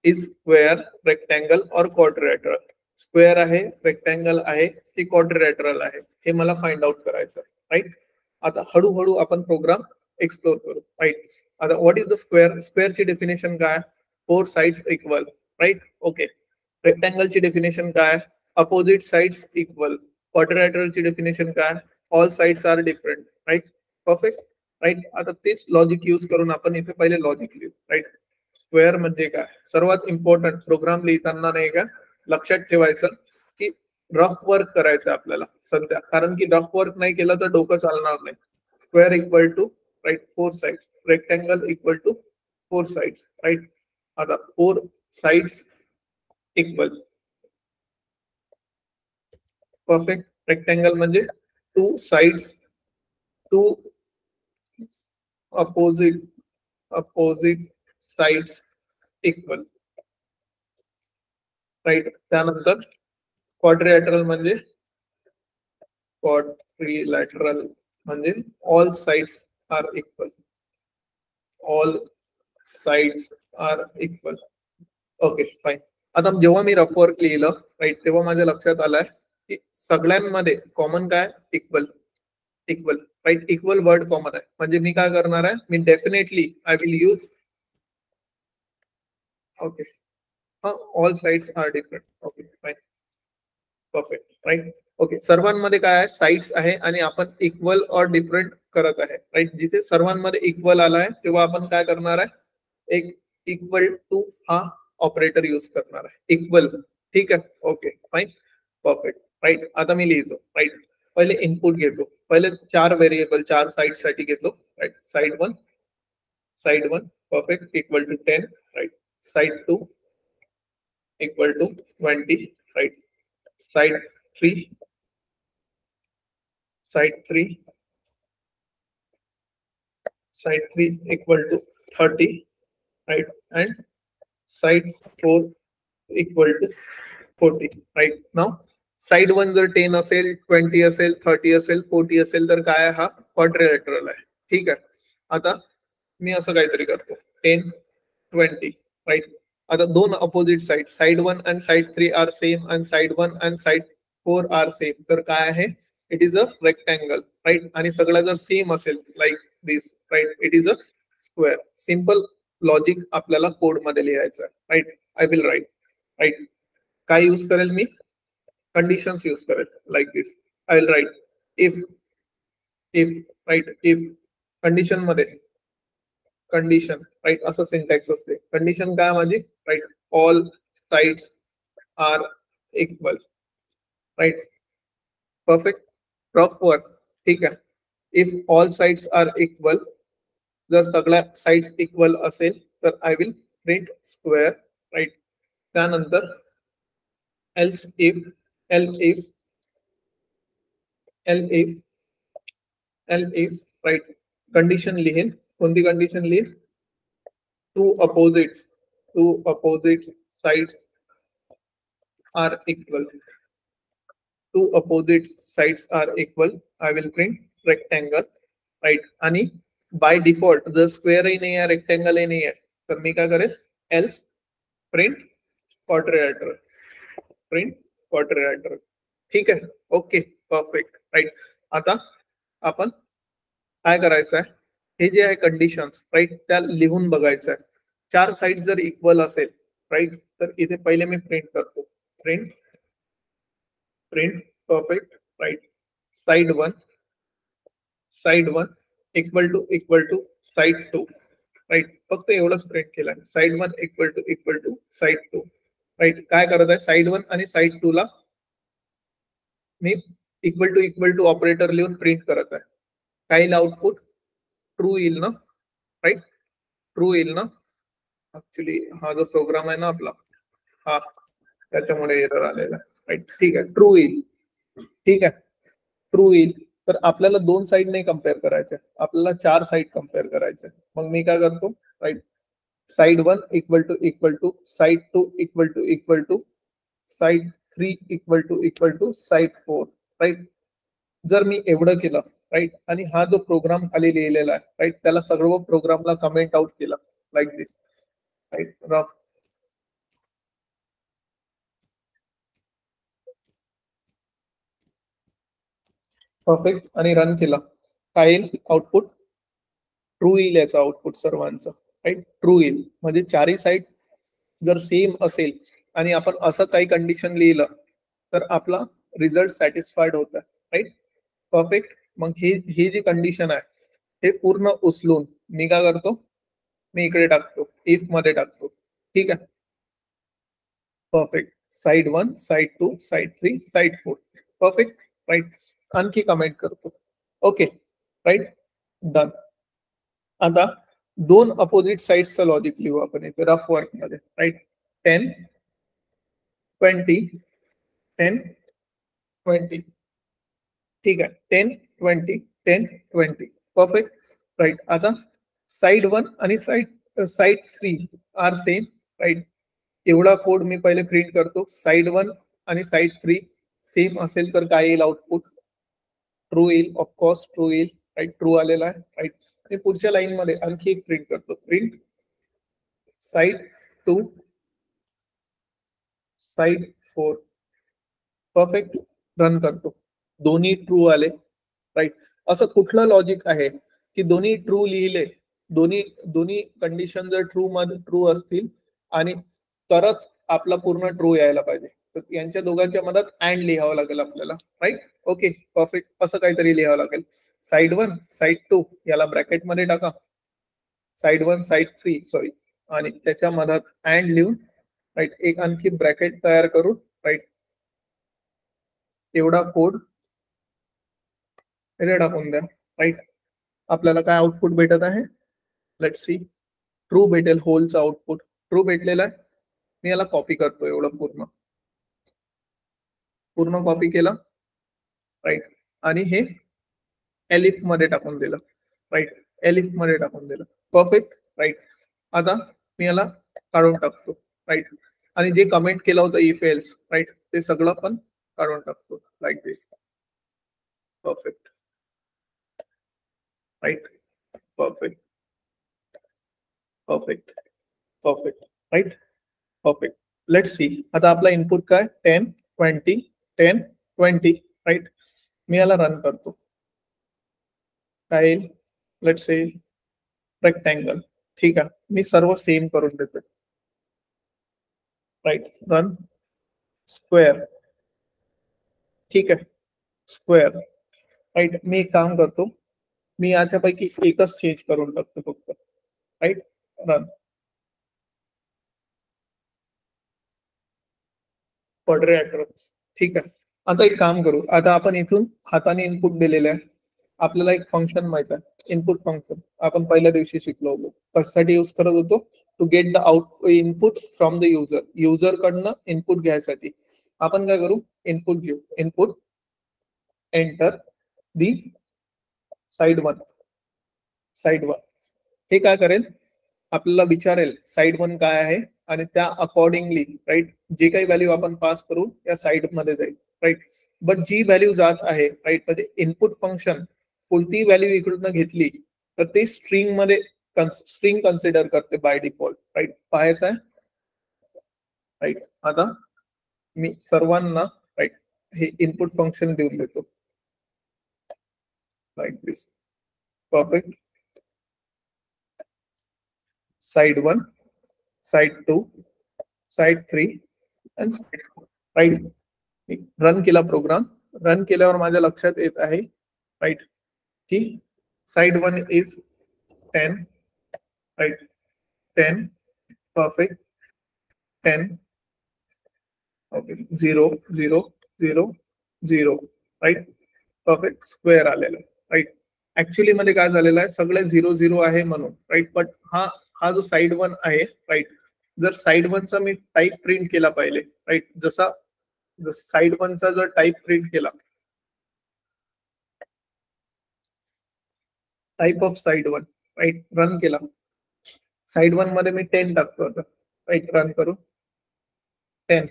Speaker 1: is square, rectangle और क्वाड्रिलॅटरल. स्क्वेअर आहे, रेक्टँगल आहे की क्वाड्रिलॅटरल आहे, हे मला फाइंड आउट करायचं आहे, राईट. आता हळूहळू आपण प्रोग्राम एक्सप्लोर करू. राईट. आता व्हॉट इज द स्क्वेअर? स्क्वेअरची डेफिनेशन काय? 4 साइड्स इक्वल. राईट. ओके. रेक्टँगलची डेफिनेशन काय? Opposite sides equal. क्वाड्रिलॅटरलची डेफिनेशन काय? All sides are different. Right. Perfect. Right. आता तेच लॉजिक यूज करून आपण इथे पहिले लॉजिक लिहू. राईट. स्क्वेअर म्हणजे काय? सर्वात इम्पॉर्टंट प्रोग्राम लिहिताना नाही का लक्षात ठेवायचं की रफ वर्क करायचं आपल्याला सध्या, कारण की रफ वर्क नाही केलं तर डोकं चालणार नाही. Square equal to right 4 sides, rectangle equal to 4 sides. Right. आता 4 साइड्स इक्वल. परफेक्ट. रेक्टँगल म्हणजे 2 sides, 2 opposite sides equal. Right. त्यानंतर क्वाड्रिलॅटरल म्हणजे all sides are equal. All sides are equal. Okay fine. आता जेव्हा मी रफ वर्क लिहिलं right तेव्हा माझ्या लक्षात आलंय की सगळ्यांमध्ये कॉमन काय? Equal. Equal. Right. Equal word common आहे म्हणजे मी काय करणार आहे? मी definitely I will use. Okay. All sides are different. Okay fine. Perfect. Right. Okay. सर्वांमध्ये काय आहे? साइड्स आहे आणि आपण इक्वल और डिफरंट करत आहे. राईट. जिथे सर्वांमध्ये इक्वल आलाय तेव्हा आपण काय करणार आहे? एक इक्वल टू हा ऑपरेटर यूज करणार आहे. इक्वल. ठीक आहे. Okay fine. परफेक्ट. राईट. आता मी लिहितो. राईट. पहिले इनपुट घेतो. पहिले 4 व्हेरिएबल 4 साइड साठी घेतो. Right. Side 1. Side 1 perfect equal to 10. Right. Side 2 equal to 20. Right. Side 3. Side 3. Side 3 equal to 30, right? And side 4 equal to 40, right? Now, side 1 जर 10 असेल, 20 असेल, 30 असेल, 40 असेल तर काय हा क्वाड्रिलॅटरल आहे. ठीक आहे. आता मी असं काहीतरी करतो. 10, 20, राईट. आता दोन opposite side, side 1 and side 3 are same and side 1 and side 4 are same. तर काय आहे? It is a rectangle. Right. आणि सगळं जर सेम असेल like this, right, it is a square. Simple logic आपल्याला कोड मध्ये लिहायचं आहे. Right. I will write. Right. काय यूज करेल मी? कंडिशन्स यूज करेल like this. I will write if right. If condition मध्ये कंडिशन राईट असं सिंटॅक्स असते. कंडिशन काय माझी? Right. All sides are equal. Right. Perfect. Rough work. ठीक आहे. If all sides are equal, जर सगळ्या साइड्स इक्वल असेल तर I will print square. Right. त्यानंतर एल्स इफ राईट कंडिशन लिहीन. कोणती कंडिशन लिहीन? Two opposite sides are equal. Two opposite sides are equal. I will print rectangle. Right. आणि by default जर स्क्वेअरही नाही आहे रेक्टँगलही नाही आहे तर मी काय करेल? Else print quadrilateral. Print quadrilateral. ठीक आहे. Okay perfect. राईट. आता आपण काय करायचं आहे? हे जे आहे कंडिशन्स राईट त्या लिहून बघायचं आहे. 4 साइड जर इक्वल असेल राईट तर इथे पहिले मी प्रिंट करतो. Print perfect. Right. Side 1 equal to side 2. Right. फक्त एवढंच प्रिंट केलं. Side 1 equal to side 2. Right. काय करत आहे? साइड 1 आणि साइड 2 ला मी इक्वल टू ऑपरेटर लिहून प्रिंट करत आहे. काय येईल आउटपुट? ट्रू येईल ना? राईट. ट्रू येईल ना? ऍक्च्युली हा जो प्रोग्राम आहे ना आपला हा त्याच्यामुळे एरर आलेला आहे. राईट. ठीक आहे. ट्रू येईल. ठीक आहे. ट्रू येईल. तर आपल्याला 2 साइड नाही कम्पेअर करायचे, आपल्याला 4 साइड कम्पेअर करायचे. मग मी काय करतो? Right. Side 1 equal to side 2 equal to side 3 equal to side 4. Right. जर मी एवढं केलं राईट आणि हा जो प्रोग्राम खाली लिहिलेला आहे राईट त्याला सर्व प्रोग्रामला कमेंट आउट केलं like this. Right. Rough. Perfect. आणि रन केला. काय येईल आउटपुट? ट्रू येईल याचं आउटपुट सर्वांचं, राईट. ट्रू येईल म्हणजे चारही साईड जर सेम असेल आणि आपण असं काही कंडिशन लिहिलं तर आपला रिझल्ट सॅटिस्फाईड होत आहे, राईट. परफेक्ट. मग ही जी कंडिशन आहे हे पूर्ण उचलून मी काय करतो, मी इकडे टाकतो, इफ मध्ये टाकतो. ठीक आहे. Perfect. Side 1, side 2, side 3, side 4. Perfect, right. आणखी कमेंट करतो. Okay, right. डन. आता दोन अपोजिट साइड्सचं लॉजिक लिहू आपण इथे रफ वर्क मध्ये, राईट. 10, 20, 10, 20. ठीक आहे. 10, 20, 10, 20. Perfect, right. आता साइड 1 आणि साइड 3 आर सेम, राईट. एवढा कोड मी पहिले प्रिंट करतो. साइड 1 आणि साइड 3 सेम असेल तर काय येईल आउटपुट? ट्रू येईल. ऑफकोर्स ट्रू येईल, राईट. ट्रू आलेला आहे, राईट. मी पुढच्या लाईन मध्ये आणखी एक प्रिंट करतो. Print side 2, side 4. Perfect. Run करतो. दोन्ही ट्रू आले, राईट. असं कुठलं लॉजिक आहे की दोन्ही ट्रू लिहिले, दोन्ही दोन्ही कंडिशन जर ट्रू असतील आणि तरच आपला पूर्ण ट्रू यायला पाहिजे, तर यांच्या दोघांच्या मधात अँड लिहावं लागेल आपल्याला, राईट. Okay, perfect. असं काहीतरी लिहावं लागेल. साइड 1, साइड 2 याला ब्रॅकेट मध्ये टाका. साइड 1, साइड 3 सॉरी, आणि त्याच्या मधात अँड लिहून, राईट, एक आणखी ब्रॅकेट तयार करू, राईट. एवढा कोड टाकून द्या, राईट. आपल्याला काय आउटपुट भेटत आहे? Let see. ट्रू भेटेल. होलचं आउटपुट ट्रू भेटलेलं आहे. मी याला कॉपी करतो, एवढं पूर्ण कॉपी केलं, राईट. आणि हे एलिफ मध्ये टाकून दिलं, राईट. एलिफ मध्ये टाकून दिलं. Perfect, right. आता मी याला काढून टाकतो, राईट. आणि जे कमेंट केलं होतं इफ एल्स, राईट, ते सगळं पण काढून टाकतो, like this. Perfect, right. Perfect, perfect, perfect, right. Perfect. Let's see. आता आपला इनपुट काय? 10, 20, 10, 20, राईट. मी याला रन करतो. काय येईल? Let's say rectangle. ठीक आहे. मी सर्व सेम करून देतो, राईट. रन. स्क्वेअर. ठीक आहे. Square, right. मी एक काम करतो, मी याच्यापैकी एकच चेंज करून टाकतो फक्त, राईट. रन. क्वाड्रॅटर. ठीक आहे. आता एक काम करू. आता आपण इथून हाताने इनपुट दिलेलं आहे. आपल्याला एक फंक्शन माहित आहे, इनपुट फंक्शन. आपण पहिल्या दिवशी शिकलो होतो. कशासाठी यूज करत होतो? To get the out input from the user. User कडनं इनपुट घ्यायसाठी आपण काय करू? इनपुट घेऊ. Input enter the side 1. Side 1 हे काय करेल? आपल्याला विचारेल साइड 1 काय आहे आणि त्या अकॉर्डिंगली, राईट, जे काही व्हॅल्यू आपण पास करू या साइड मध्ये जाईल, राईट. बट जी व्हॅल्यू जात आहे, राईट, म्हणजे इनपुट फंक्शन कोणती व्हॅल्यू इकडून घेतली तर ते स्ट्रिंग मध्ये स्ट्रिंग कन्सिडर करते बाय डिफॉल्ट, राईट. पाहायचं आहे, राईट. आता मी सर्वांना, राईट, हे इनपुट फंक्शन देऊन देतो, like this. Perfect. Side 1, side 2, side 3 आणि साइड 4, राईट. रन केला प्रोग्राम. रन केल्यावर माझ्या लक्षात येत आहे, राईट, की side 1 is 10, right. 10. Perfect. 10. Okay. 0, 0, 0, 0, right. Perfect. Square आलेला आहे, राईट. ऍक्च्युली मध्ये काय झालेलं आहे? सगळे 0, 0 आहे म्हणून, राईट. बट हा हा जो साइड 1 आहे, राईट, जर साइड 1 चा मी टाईप प्रिंट केला पाहिजे, राईट. जसा साइड 1 चा जर टाईप प्रिंट केला, type of side 1, right. Run केला. साइड 1 मध्ये मी 10 टाकतो आता, राईट. रन करू. 10.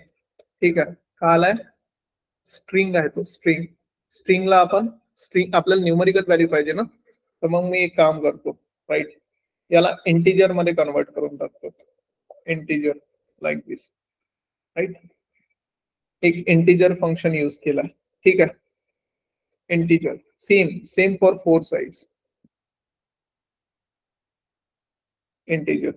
Speaker 1: ठीक आहे. का आलाय? स्ट्रिंग आहे तो, स्ट्रिंग. स्ट्रिंगला आपण स्ट्रिंग आपल्याला न्यूमरिकल व्हॅल्यू पाहिजे ना, तर मग मी एक काम करतो, राईट, याला इंटिजर मध्ये कन्वर्ट करून टाकतो. Integer, like this, right. एक इंटिजर फंक्शन यूज केला. ठीक आहे. Integer same for 4 sides. Integer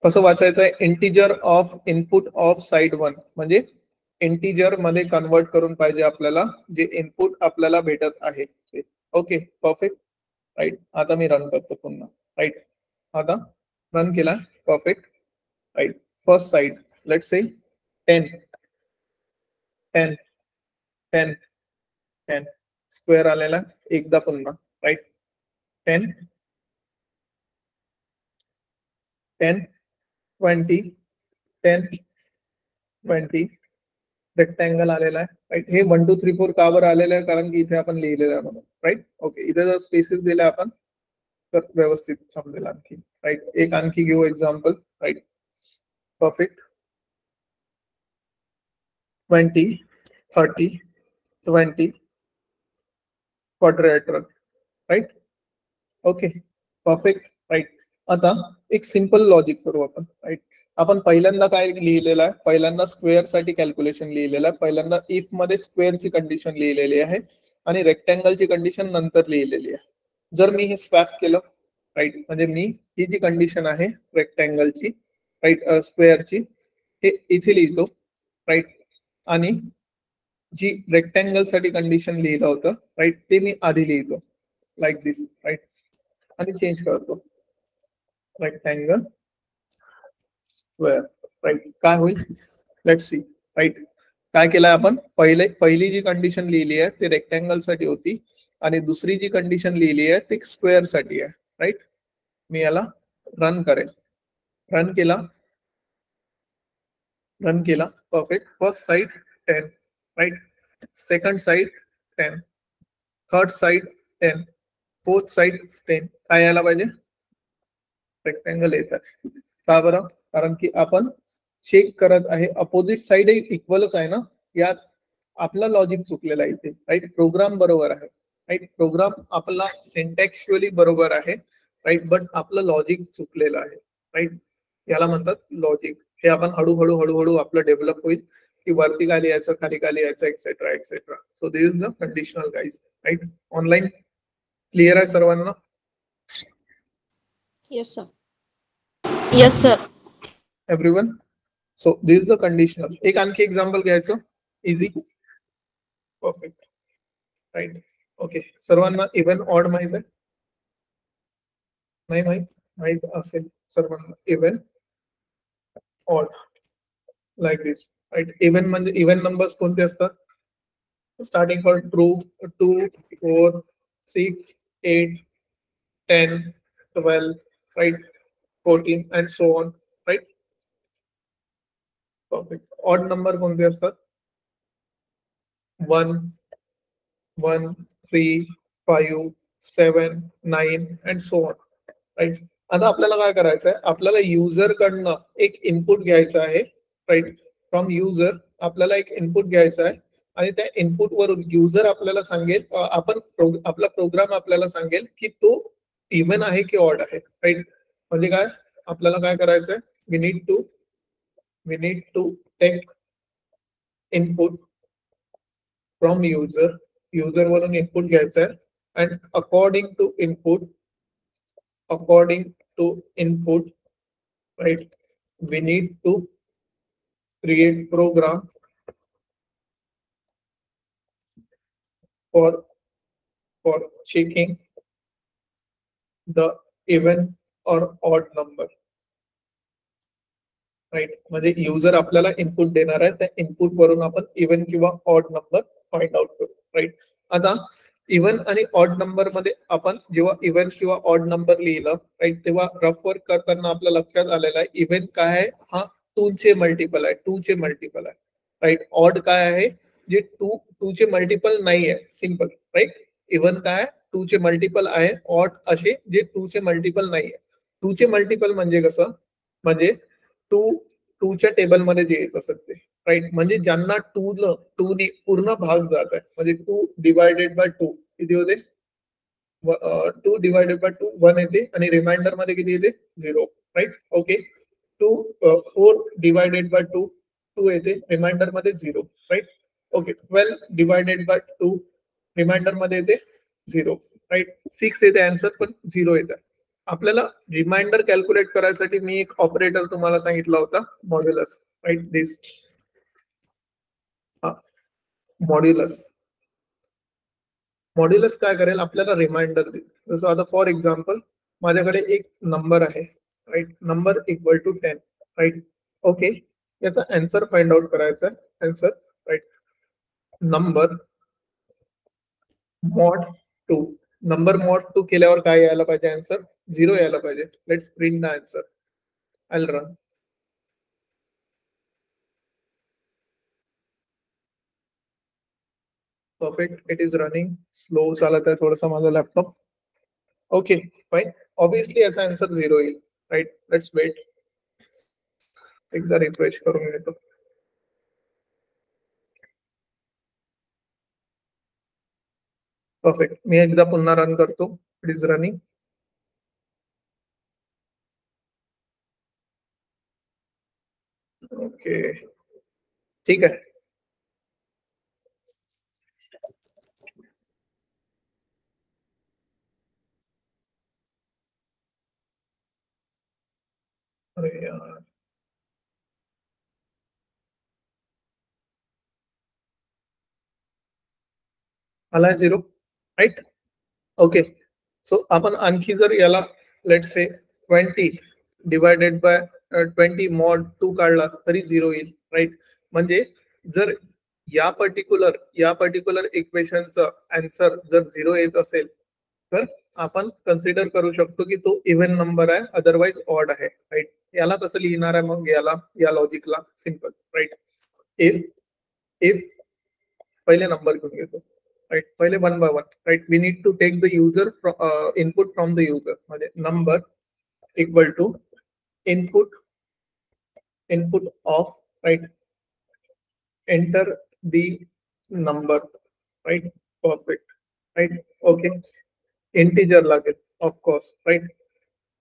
Speaker 1: कसं वाचायचं आहे, integer of input of side 1 म्हणजे इंटिजर मध्ये कन्वर्ट करून पाहिजे आपल्याला जे इनपुट आपल्याला भेटत आहे ते. Okay perfect right. आता मी रन करतो पुन्हा राईट. आता रन केला perfect right. First side let say 10 10 10 10 square आलेला एकदा पुन्हा राईट. 10 10 20 10 20 रेक्टँगल आलेला आहे राईट. हे 1 2 3 4 का बरं आलेलं आहे, कारण की इथे आपण लिहिलेलं आहे म्हणून राईट. ओके इथे जर स्पेसेस दिले आपण तर व्यवस्थित समजेल आणखी राईट. एक आणखी घेऊ example right. Perfect 20 30 20 quadrilateral right. Okay perfect right. आता एक सिंपल लॉजिक करू आपण राईट. आपण पहिल्यांदा काय लिहिलेलं आहे, पहिल्यांदा स्क्वेअर साठी कॅल्क्युलेशन लिहिलेलं आहे, पहिल्यांदा इफ मध्ये स्क्वेअरची कंडिशन लिहिलेली आहे आणि रेक्टँगलची कंडिशन नंतर लिहिलेली आहे. जर मी हे स्वॅप केलं राईट म्हणजे मी ही जी कंडिशन आहे रेक्टँगलची राईट स्क्वेअरची हे इथे लिहितो राईट आणि जी रेक्टँगल साठी कंडिशन लिहिलं होतं राईट ते मी आधी लिहितो लाईक दिस राईट आणि चेंज करतो रेक्टँगल स्क्वेअर राईट. काय होईल लेट सी राईट. काय केलंय आपण, पहिली जी कंडिशन लिहिली आहे ती रेक्टँगल साठी होती आणि दुसरी जी कंडिशन लिहिली आहे ती स्क्वेअर साठी आहे राईट. मी याला रन करेल. रन केला perfect. First side 10 right. Second side 10 third side 10 fourth side 10 काय यायला पाहिजे रेक्टँगल येतात. का बरं, कारण की आपण चेक करत आहे अपोजिट साइड इक्वलच आहे ना. यात आपला लॉजिक चुकलेला आहे इथे राईट. प्रोग्राम बरोबर आहे राईट. प्रोग्राम आपला सिंटॅक्च्युअली बरोबर आहे राईट बट आपलं लॉजिक चुकलेलं आहे राईट. याला म्हणतात लॉजिक. हे आपण हळूहळू आपलं डेव्हलप होईल की वरती खाली यायचं खाली खाली यायचं etcetera etcetera. So this is the conditional guys right. Online clear आहे सर्वांना?
Speaker 2: Yes, sir. Yes, sir.
Speaker 1: Everyone. So this is the conditional. एक आणखी एक्झाम्पल घ्यायचं इझी परफेक्ट राईट. ओके सर्वांना इव्हन ऑड माहित आहे? नाही माहित असेल सर्वांना even odd like this right. Even म्हणजे इव्हन नंबर्स कोणते असतात, starting for true 2 4 6 8 10 12 right 14 and so on right. Perfect. Odd number कोणते असतात, 1 1 3 5 7 9 अँड सो ऑन राईट. आता आपल्याला काय करायचं आहे, आपल्याला युजर कडनं एक इनपुट घ्यायचं आहे राईट. फ्रॉम युजर आपल्याला एक इनपुट घ्यायचं आहे आणि त्या इनपुट वरून युजर आपल्याला सांगेल, आपला प्रोग्राम आपल्याला सांगेल की तो इव्हन आहे की ऑड आहे राईट. म्हणजे काय आपल्याला काय करायचं आहे, we need to take input from user वरून इनपुट घ्यायचं आहे and according to input right we need to create program for checking the even or odd number right. म्हणजे युजर आपल्याला इनपुट देणार आहे, त्या इनपुट वरून आपण इव्हन किंवा ऑड नंबर फाइंड आउट करू राईट. आता इव्हन आणि ऑड नंबर मध्ये आपण जेव्हा इव्हन किंवा ऑड नंबर लिहिलं राईट तेव्हा रफ वर्क करताना आपल्या लक्षात आलेलं आहे इव्हन काय आहे, हा 2 चे मल्टिपल आहे, 2 चे मल्टिपल आहे राईट. ऑड काय आहे, जे 2 चे मल्टिपल नाही आहे सिंपल राईट. इव्हन काय 2 चे मल्टिपल आहे, ऑड असे जे 2 चे मल्टिपल नाही आहे. 2 चे मल्टिपल म्हणजे कसं, म्हणजे 2 च्या टेबल मध्ये जे येत असत ते राईट. म्हणजे ज्यांना 2 ने पूर्ण भाग जात आहे, म्हणजे 2 डिवायडेड बाय 2 किती होते, 2 डिवायडेड बाय 2 1 येते आणि रिमाइंडर मध्ये किती येते 0 राईट. ओके 4 डिवायडेड बाय 2 2 येते, रिमाइंडर मध्ये 0 right. Okay 12 divided by 2 reminder मध्ये येते 0 राईट. 6 येते आन्सर पण 0 येते. आपल्याला रिमाइंडर कॅल्क्युलेट करायसाठी मी एक ऑपरेटर तुम्हाला सांगितला होता, मॉड्युलस, राईट? दिस मॉड्युलस. मॉड्युलस काय करेल, आपल्याला रिमाइंडर देईल. जसं आता फॉर एक्झाम्पल माझ्याकडे एक नंबर आहे, right? Number equal to 10, right? Okay, याचा आन्सर फाइंड आउट करायचा आहे. Answer, right? Number mod 2. Number mod 2 केल्यावर काय यायला पाहिजे? आन्सर 0 यायला पाहिजे. Let's print the answer. I will run. Perfect, it is running. Slow चालत आहे थोडासा माझा लॅपटॉप. Okay fine. ऑब्विसली याचा आन्सर 0 येईल, राईट? Let's wait. एकदा रिफ्रेश करून घेतो. परफेक्ट. मी एकदा पुन्हा रन करतो. It is running. ओके, ठीक आहे. अरे यार, आलाय 0, राईट? ओके, सो आपण आणखी जर याला let say 20 divided by 20 mod 2 काढला तरी 0 येईल, राईट? म्हणजे जर या पर्टिक्युलर इक्वेशनचा आन्सर जर 0 येत असेल तर आपण कन्सिडर करू शकतो की तो इव्हन नंबर आहे, अदरवाइज ऑड आहे, राईट? याला कसं लिहिणार आहे मग? याला, या लॉजिकला सिंपल, राईट? इफ इफ पहिले नंबर घेऊन घेतो, राईट? पहिले 1 by 1, right? We need to take the user input from the user. म्हणजे number equal to input of, right? Enter the number, right? Perfect, right? Okay, integer लागेल of course, right?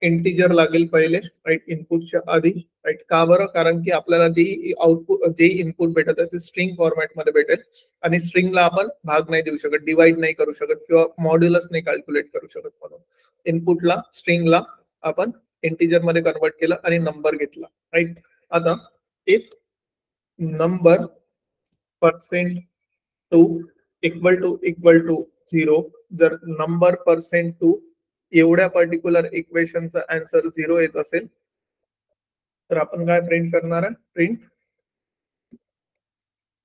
Speaker 1: Integer लागेल पहिले, right? इनपुटच्या आधी, right? का बरं? कारण की आपल्याला जे आउटपुट, जे इनपुट भेटत आहे ते स्ट्रिंग फॉर्मॅट मध्ये भेटेल आणि स्ट्रिंगला आपण भाग नाही देऊ शकत, डिवाइड नाही करू शकत किंवा मॉड्युलस नाही कॅल्क्युलेट करू शकत. म्हणून इनपुटला, स्ट्रिंगला आपण इंटिजर मध्ये कन्वर्ट केलं आणि नंबर घेतला, राईट? आता इफ नंबर %2 इक्वल टू 0, जर नंबर %2 एवढ्या पर्टिक्युलर इक्वेशनचा आन्सर 0 येत असेल तर आपण काय प्रिंट करणार आहे? Print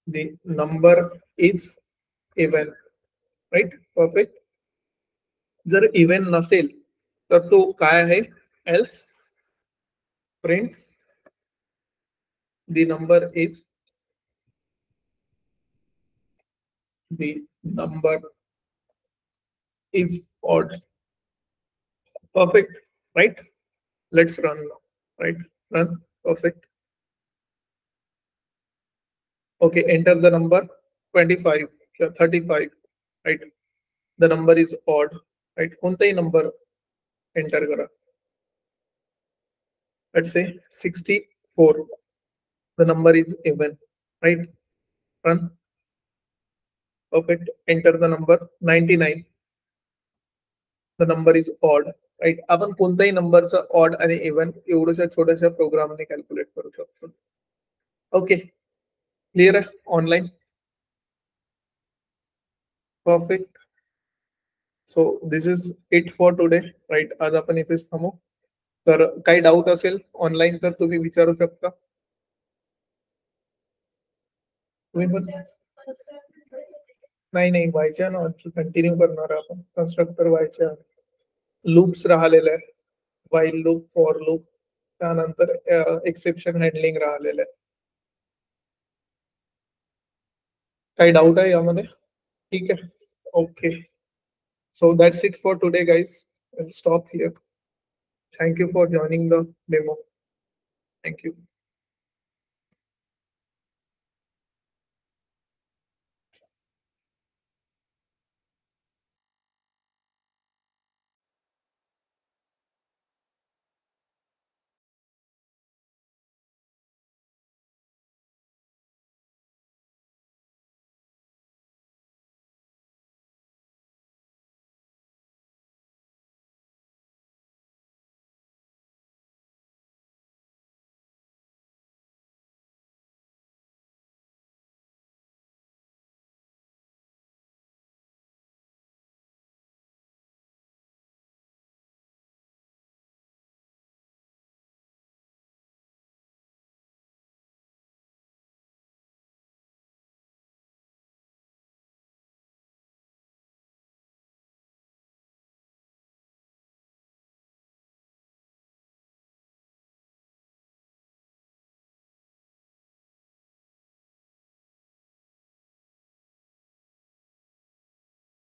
Speaker 1: the number is even, right? Perfect. जर इव्हन नसेल तर तो काय आहे? Else print the number is odd. Perfect, right? Let's run now, right? Run. Perfect. Okay, enter the number 25, 35, right? The number is odd, right? कोणताही number enter करा. Let's say 64. The number is even, right? Run. Perfect. Enter the number 99. The number is odd, right? आपण कोणत्याही नंबरचा odd आणि even एवढ्याशा छोट्याशा प्रोग्रामने calculate करू शकतो. Okay, clear आहे online? Perfect. So this is it for today, right? आज आपण इथेच थांबू. तर काही डाऊट असेल ऑनलाईन तर तुम्ही विचारू शकता. तुम्ही पण नाही व्हायच्या ना, कंटिन्यू करणार आपण. कन्स्ट्रक्टर व्हायच्या, लूप्स राहिलेले आहे, व्हाईल लूप, फॉर लूप, त्यानंतर एक्सेप्शन हँडलिंग राहिलेलं आहे. काही डाऊट आहे यामध्ये? ठीक आहे, okay. So that's it for today guys. I'll stop here. Thank you for joining the demo. Thank you.